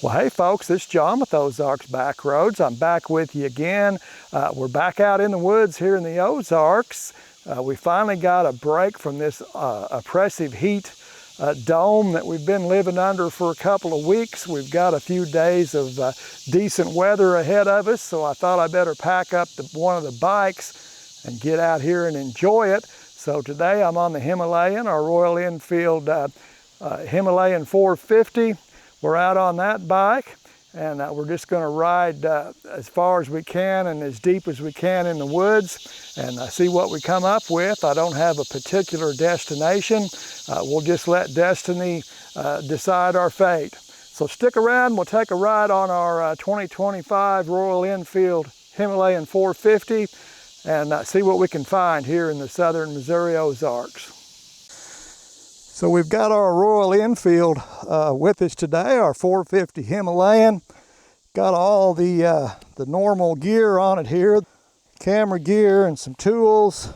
Well, hey folks, it's John with Ozarks Backroads. I'm back with you again. We're back out in the woods here in the Ozarks. We finally got a break from this oppressive heat dome that we've been living under for a couple of weeks. We've got a few days of decent weather ahead of us, so I thought I better pack up one of the bikes and get out here and enjoy it. So today I'm on the Himalayan, our Royal Enfield Himalayan 450. We're out on that bike, and we're just going to ride as far as we can and as deep as we can in the woods and see what we come up with. I don't have a particular destination. We'll just let destiny decide our fate. So stick around. We'll take a ride on our 2025 Royal Enfield Himalayan 450 and see what we can find here in the Southern Missouri Ozarks. So we've got our Royal Enfield with us today, our 450 Himalayan. Got all the normal gear on it here, camera gear and some tools,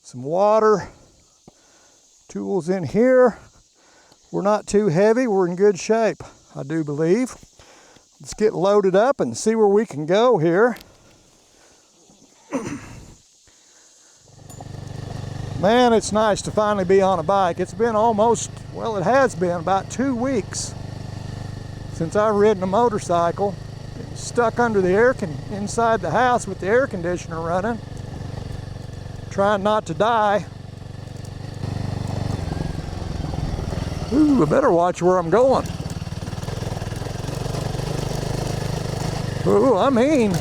some water, tools in here. We're not too heavy, we're in good shape, I do believe. Let's get loaded up and see where we can go here. Man, it's nice to finally be on a bike. It's been almost, well, it has been about 2 weeks since I've ridden a motorcycle, stuck under the inside the house with the air conditioner running, trying not to die. Ooh, I better watch where I'm going. Ooh, I mean,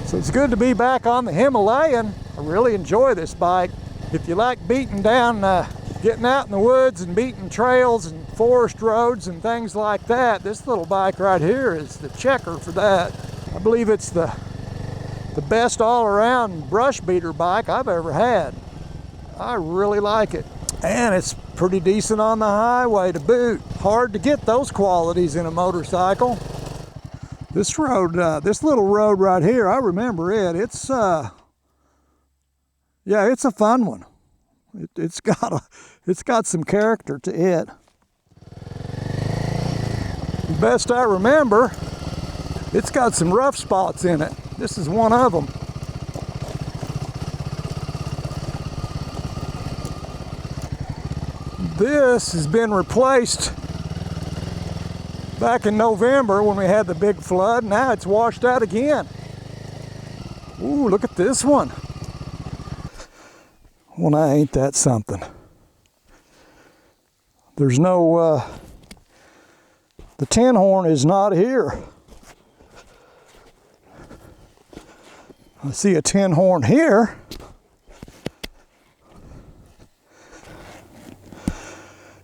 So it's good to be back on the Himalayan. I really enjoy this bike. If you like beating down, getting out in the woods and beating trails and forest roads and things like that, this little bike right here is the checker for that. I believe it's the best all-around brush beater bike I've ever had. I really like it. And it's pretty decent on the highway to boot. Hard to get those qualities in a motorcycle. This road, this little road right here, I remember it. Yeah, it's a fun one. It's got some character to it. Best I remember, it's got some rough spots in it. This is one of them. This has been replaced back in November when we had the big flood. Now it's washed out again. Ooh, look at this one. Well, now ain't that something? There's no, the tin horn is not here. I see a tin horn here.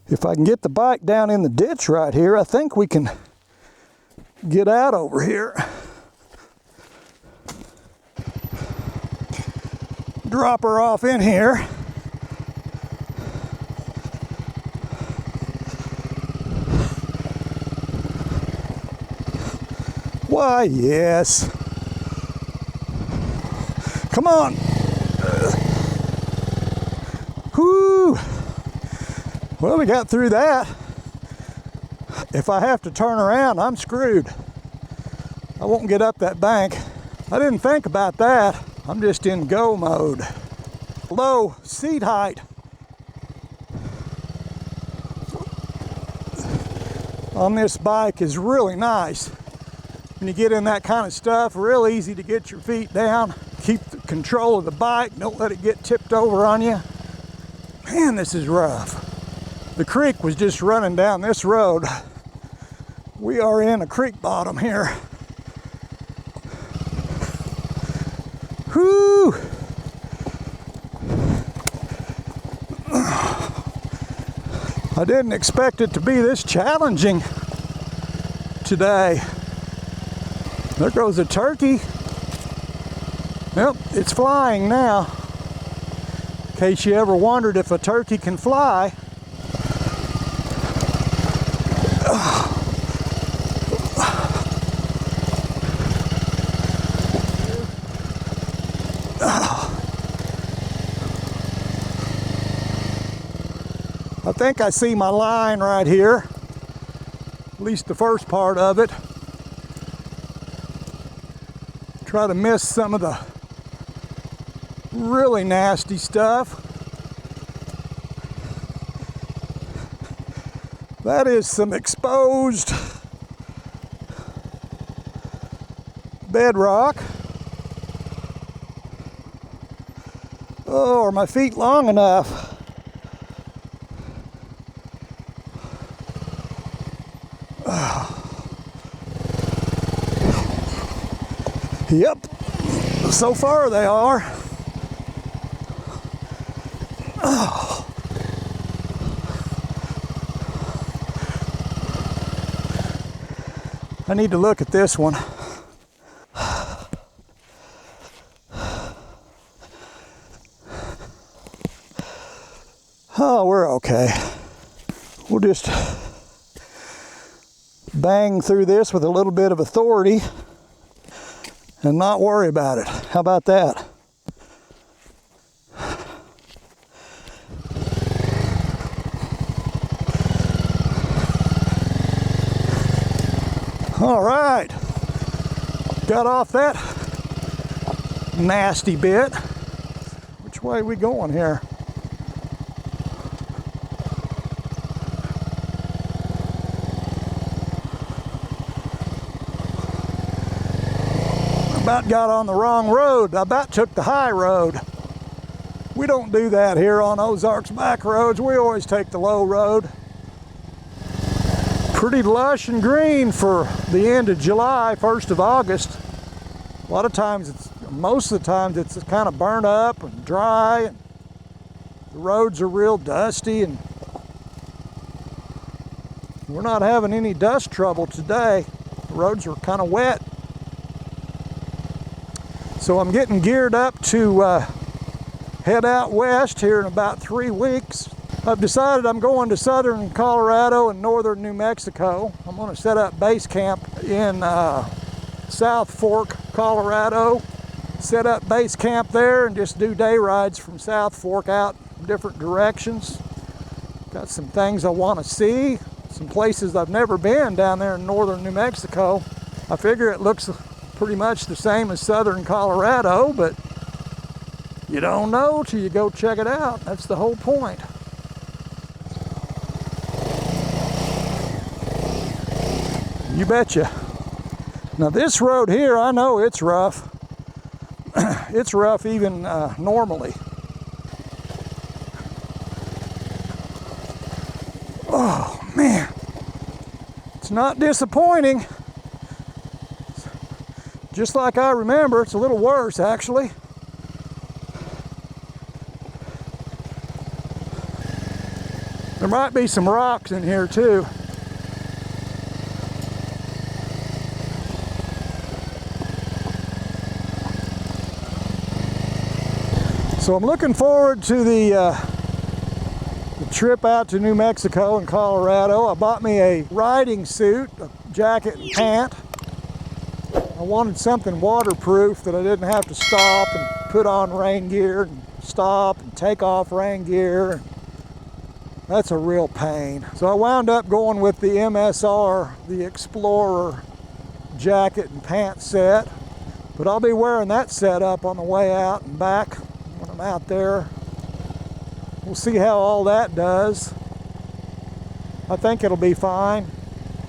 If I can get the bike down in the ditch right here, I think we can get out over here. Drop her off in here. Why, yes. Come on. Whoo! Well, we got through that. If I have to turn around, I'm screwed. I won't get up that bank. I didn't think about that. I'm just in go mode. Low seat height on this bike is really nice. When you get in that kind of stuff, real easy to get your feet down. Keep the control of the bike. Don't let it get tipped over on you. Man, this is rough. The creek was just running down this road. We are in a creek bottom here. Whoo! I didn't expect it to be this challenging today. There goes a turkey. Yep, it's flying now. In case you ever wondered if a turkey can fly. I think I see my line right here. least the first part of it. Try to miss some of the really nasty stuff. That is some exposed bedrock. Oh, are my feet long enough? Yep, so far they are. Oh. I need to look at this one. Oh, we're okay. We'll just bang through this with a little bit of authority and not worry about it. How about that? All right, got off that nasty bit. Which way are we going here? About got on the wrong road. I about took the high road. We don't do that here on Ozarks Backroads. We always take the low road. Pretty lush and green for the end of July, 1st of August. A lot of times, most of the times it's kind of burnt up and dry, and the roads are real dusty, and we're not having any dust trouble today. The roads are kind of wet. So I'm getting geared up to head out west here in about 3 weeks. I've decided I'm going to southern Colorado and northern New Mexico. I'm going to set up base camp in South Fork, Colorado. Set up base camp there and just do day rides from South Fork out in different directions. Got some things I want to see, some places I've never been down there in northern New Mexico. I figure it looks pretty much the same as southern Colorado, but you don't know till you go check it out. That's the whole point. You betcha. Now this road here, I know it's rough. It's rough even normally. Oh man, it's not disappointing. Just like I remember, it's a little worse actually. There might be some rocks in here too. So I'm looking forward to the trip out to New Mexico and Colorado. I bought me a riding suit, a jacket and pant. I wanted something waterproof that I didn't have to stop and put on rain gear and stop and take off rain gear. That's a real pain. So I wound up going with the MSR, the Explorer jacket and pant set. But I'll be wearing that setup on the way out and back when I'm out there. We'll see how all that does. I think it'll be fine.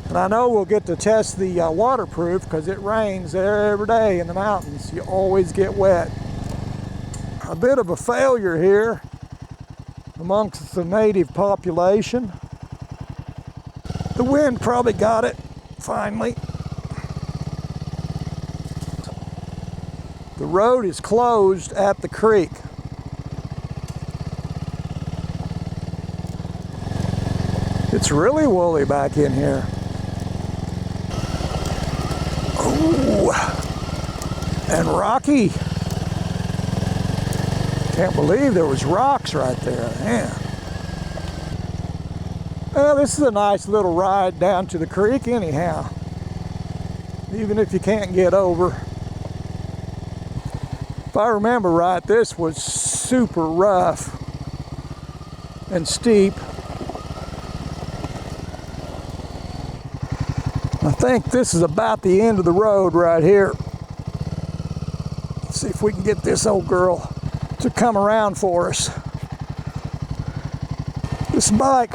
And I know we'll get to test the waterproof because it rains every day in the mountains. You always get wet. A bit of a failure here amongst the native population. The wind probably got it finally. The road is closed at the creek. It's really woolly back in here. Ooh, and rocky. Can't believe there was rocks right there, man. Well, this is a nice little ride down to the creek anyhow, even if you can't get over. If I remember right, this was super rough and steep. I think this is about the end of the road right here. Let's see if we can get this old girl to come around for us. This bike,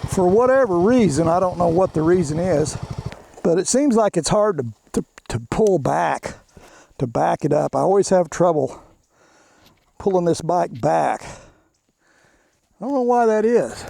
for whatever reason, I don't know what the reason is, but it seems like it's hard to pull back, to back it up. I always have trouble pulling this bike back. I don't know why that is.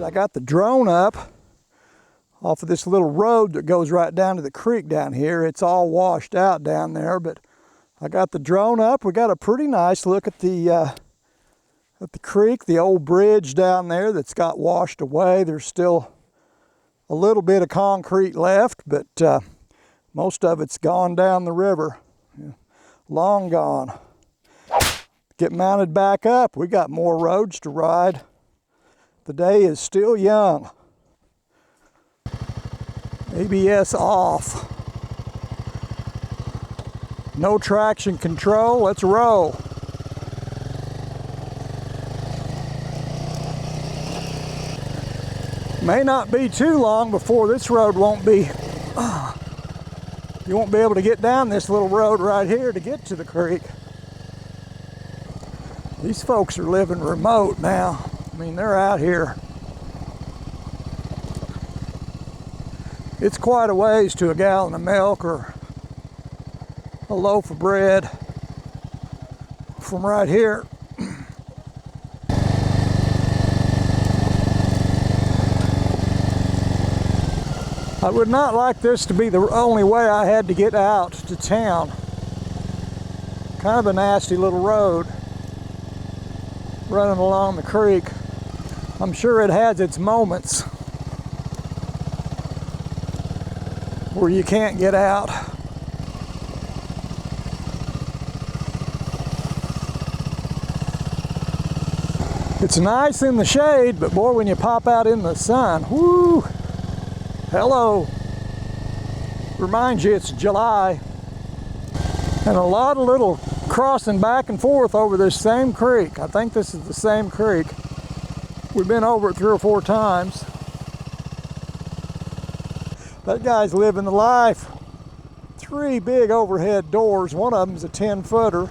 I got the drone up off of this little road that goes right down to the creek down here. It's all washed out down there, but I got the drone up. We got a pretty nice look at the creek, the old bridge down there that's got washed away. There's still a little bit of concrete left, but most of it's gone down the river, long gone. Get mounted back up. We got more roads to ride. The day is still young. ABS off. No traction control. Let's roll. May not be too long before this road won't be, you won't be able to get down this little road right here to get to the creek. These folks are living remote now. I mean, they're out here. It's quite a ways to a gallon of milk or a loaf of bread from right here. I would not like this to be the only way I had to get out to town. Kind of a nasty little road running along the creek. I'm sure it has its moments where you can't get out. It's nice in the shade, but boy, when you pop out in the sun, whoo, hello. Reminds you it's July. And a lot of little crossing back and forth over this same creek. I think this is the same creek. We've been over it 3 or 4 times. That guy's living the life. 3 big overhead doors. One of them's a 10-footer.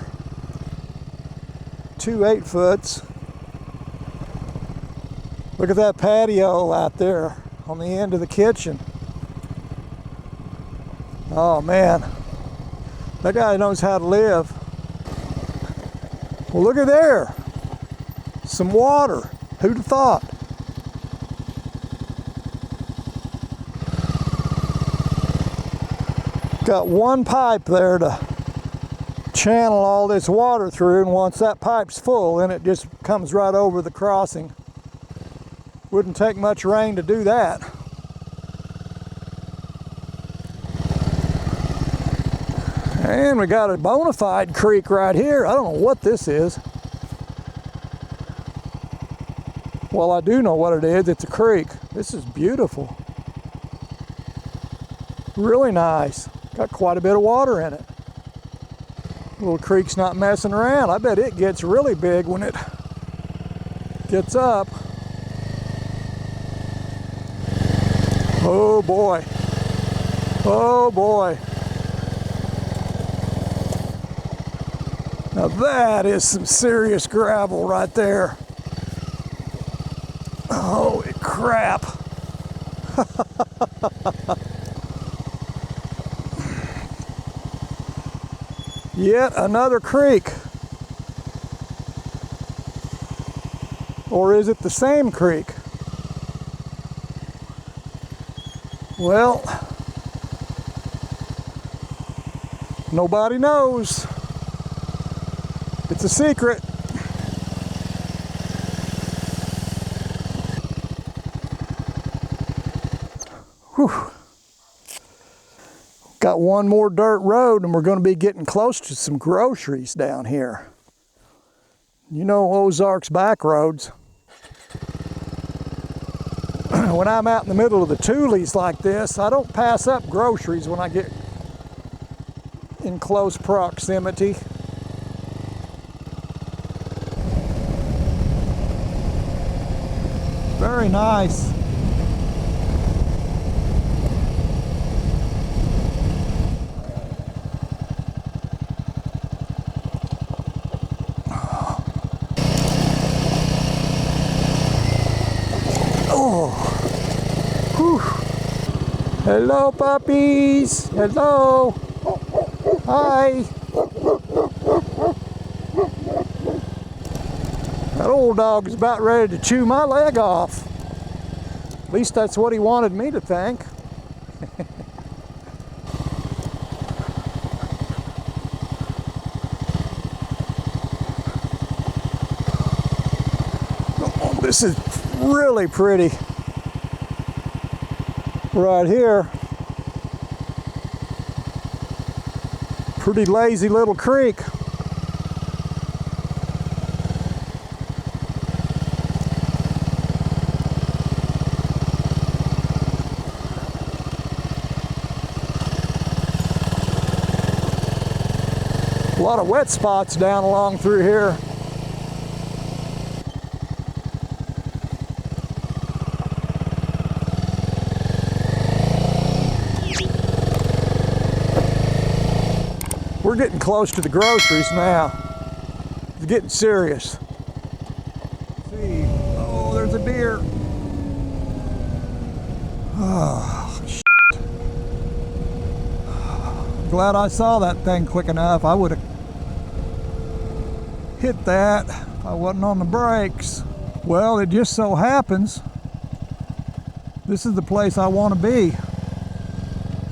2 8-foots. Look at that patio out there on the end of the kitchen. Oh man, that guy knows how to live. Well, look at there. Some water. Who'd have thought? Got one pipe there to channel all this water through, and once that pipe's full, then it just comes right over the crossing. Wouldn't take much rain to do that. And we got a bona fide creek right here. I don't know what this is. Well, I do know what it is. It's a creek. This is beautiful. Really nice. Got quite a bit of water in it. Little creek's not messing around. I bet it gets really big when it gets up. Oh boy. Oh boy. Now that is some serious gravel right there. Holy crap. Yet another creek. Or is it the same creek? Well, nobody knows. It's a secret. Whew. Got one more dirt road and we're going to be getting close to some groceries down here. You know Ozarks Backroads. When I'm out in the middle of the Tules like this, I don't pass up groceries when I get in close proximity. Very nice. Hello, puppies. Hello. Hi. That old dog is about ready to chew my leg off. At least that's what he wanted me to think. Oh, this is really pretty. Right here, pretty lazy little creek. A lot of wet spots down along through here. We're getting close to the groceries now. It's getting serious. Let's see, oh, there's a deer. Oh, shit. Glad I saw that thing quick enough. I would have hit that if I wasn't on the brakes. Well, it just so happens this is the place I want to be.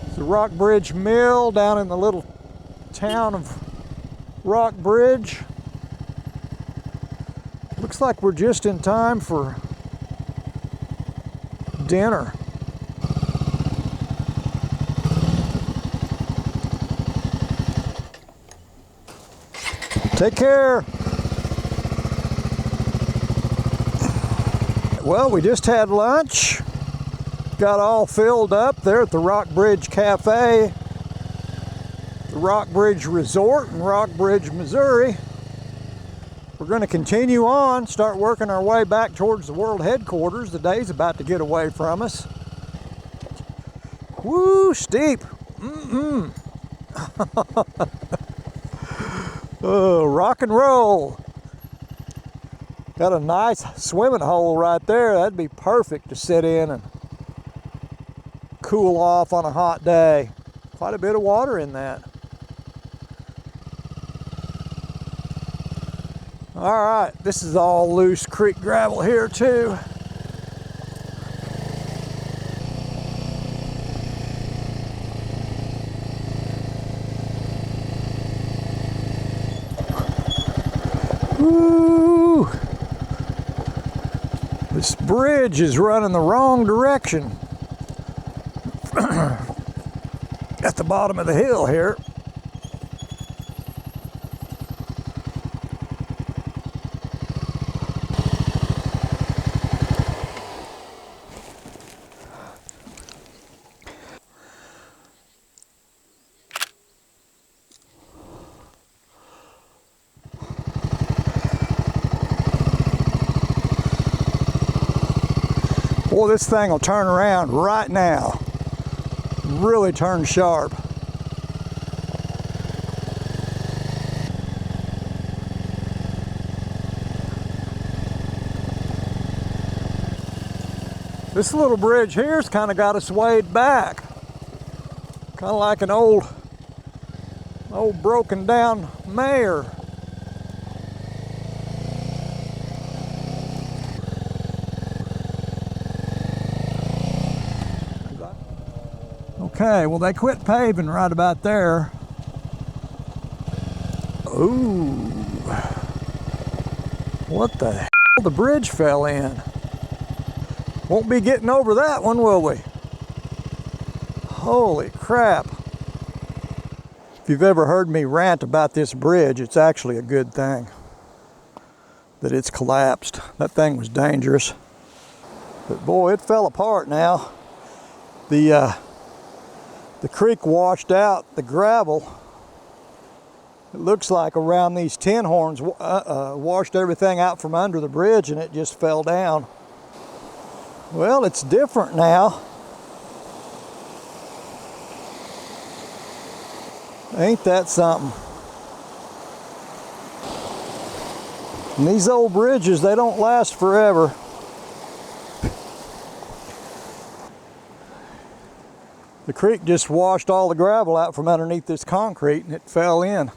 It's the Rock Bridge Mill down in the little town of Rock Bridge. Looks like we're just in time for dinner. Take care. Well, we just had lunch. Got all filled up there at the Rock Bridge Cafe, the Rock Bridge Resort in Rock Bridge, Missouri. We're going to continue on, start working our way back towards the world headquarters. The day's about to get away from us. Woo, steep. Oh, rock and roll. Got a nice swimming hole right there. That'd be perfect to sit in and cool off on a hot day. Quite a bit of water in that. All right, this is all loose creek gravel here too. Woo! This bridge is running the wrong direction. At the bottom of the hill here. Boy, this thing will turn around right now. Really turn sharp. This little bridge here's kind of got us swayed back. Kind of like an old broken down mare. Okay, well they quit paving right about there. Ooh, what the hell? The bridge fell in. Won't be getting over that one, will we? Holy crap. If you've ever heard me rant about this bridge, it's actually a good thing that it's collapsed. That thing was dangerous. But boy, it fell apart now. The creek washed out the gravel. It looks like around these tin horns washed everything out from under the bridge, and it just fell down. Well, it's different now. Ain't that something? And these old bridges, they don't last forever. The creek just washed all the gravel out from underneath this concrete and it fell in.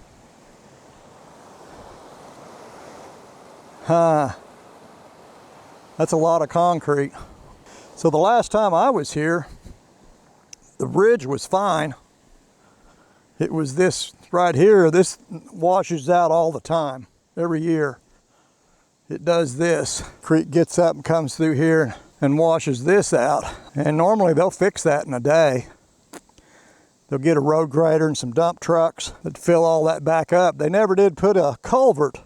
That's a lot of concrete. So the last time I was here, the bridge was fine. It was this right here. This washes out all the time, every year. It does this. Creek gets up and comes through here and washes this out. And normally they'll fix that in a day. They'll get a road grader and some dump trucks that fill all that back up. They never did put a culvert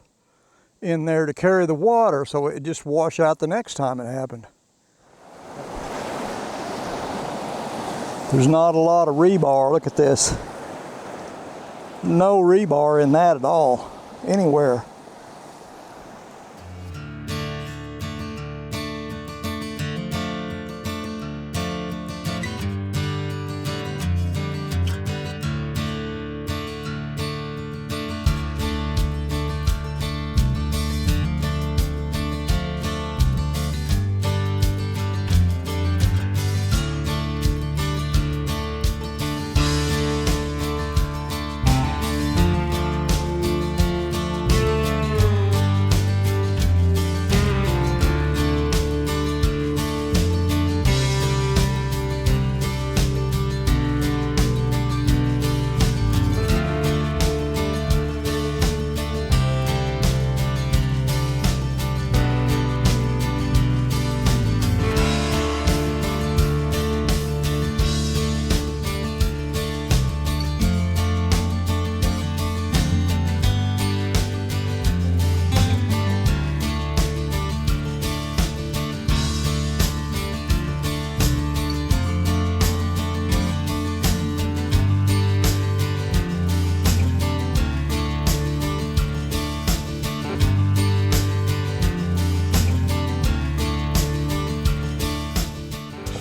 in there to carry the water, so it just washed out the next time it happened. There's not a lot of rebar. Look at this. No rebar in that at all, anywhere.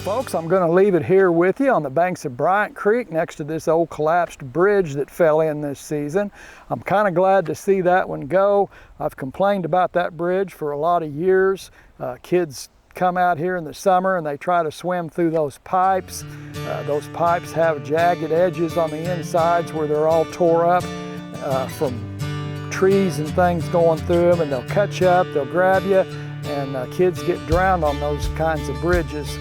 Folks, I'm going to leave it here with you on the banks of Bryant Creek next to this old collapsed bridge that fell in this season. I'm kind of glad to see that one go. I've complained about that bridge for a lot of years. Kids come out here in the summer and they try to swim through those pipes. Those pipes have jagged edges on the insides where they're all tore up from trees and things going through them, and they'll cut you up, they'll grab you, and kids get drowned on those kinds of bridges.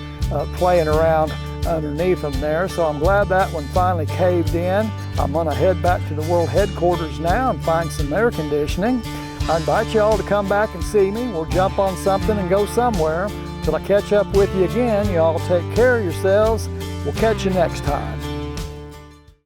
Playing around underneath them there. So I'm glad that one finally caved in. I'm going to head back to the world headquarters now and find some air conditioning. I invite you all to come back and see me. We'll jump on something and go somewhere. Till I catch up with you again, you all take care of yourselves. We'll catch you next time.